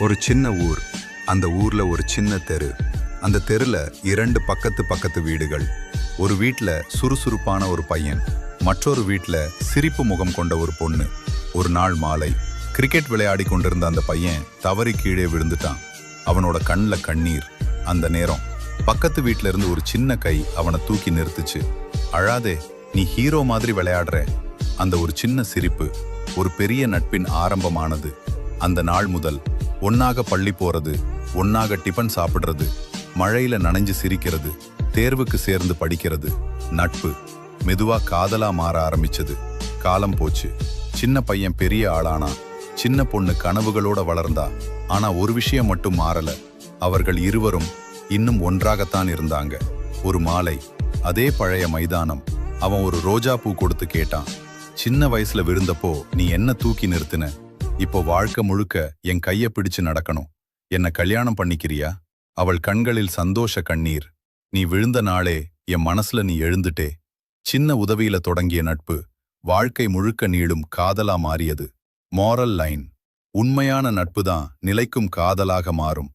ஒரு சின்ன ஊர். அந்த ஊர்ல ஒரு சின்ன தெரு. அந்த தெருல இரண்டு பக்கத்து பக்கத்து வீடுகள். ஒரு வீட்ல சுறுசுறுப்பான ஒரு பையன், மற்றொரு வீட்ல சிரிப்பு முகம் கொண்ட ஒரு பொண்ணு. ஒரு நாள் மாலை கிரிக்கெட் விளையாடி கொண்டிருந்த அந்த பையன் தவறி கீழே விழுந்துட்டான். அவனோட கண்ல கண்ணீர். அந்த நேரம் பக்கத்து வீட்ல இருந்து ஒரு சின்ன கை அவனை தூக்கி நிறுத்துச்சு. அழாதே, நீ ஹீரோ மாதிரி விளையாடுற. அந்த ஒரு சின்ன சிரிப்பு ஒரு பெரிய நட்பின் ஆரம்பமானது. அந்த நாள் முதல் ஒன்னாக பள்ளி போறது, ஒன்னாக டிபன் சாப்பிடுறது, மழையில நனைஞ்சு சிரிக்கிறது, தேர்வுக்கு சேர்ந்து படிக்கிறது. நட்பு மெதுவா காதலா மாற ஆரம்பிச்சது. காலம் போச்சு. சின்ன பையன் பெரிய ஆளானா, சின்ன பொண்ணு கனவுகளோட வளர்ந்தா. ஆனா ஒரு விஷயம் மட்டும் மாறல. அவர்கள் இருவரும் இன்னும் ஒன்றாகத்தான் இருந்தாங்க. ஒரு மாலை, அதே பழைய மைதானம். அவன் ஒரு ரோஜா பூ கொடுத்து கேட்டான். சின்ன வயசுல விழுந்தப்போ நீ என்ன தூக்கி நிறுத்தின? இப்போ வாழ்க்கை முழுக்க என் கைய பிடிச்சு நடக்கணும். என்ன கல்யாணம் பண்ணிக்கிறியா? அவள் கண்களில் சந்தோஷ கண்ணீர். நீ விழுந்த நாளே என் மனசுல நீ எழுந்துட்டே. சின்ன உதவியில தொடங்கிய நட்பு வாழ்க்கை முழுக்க நீளும் காதலா மாறியது. மோரல் லைன்: உண்மையான நட்புதான் நிலைக்கும் காதலாக மாறும்.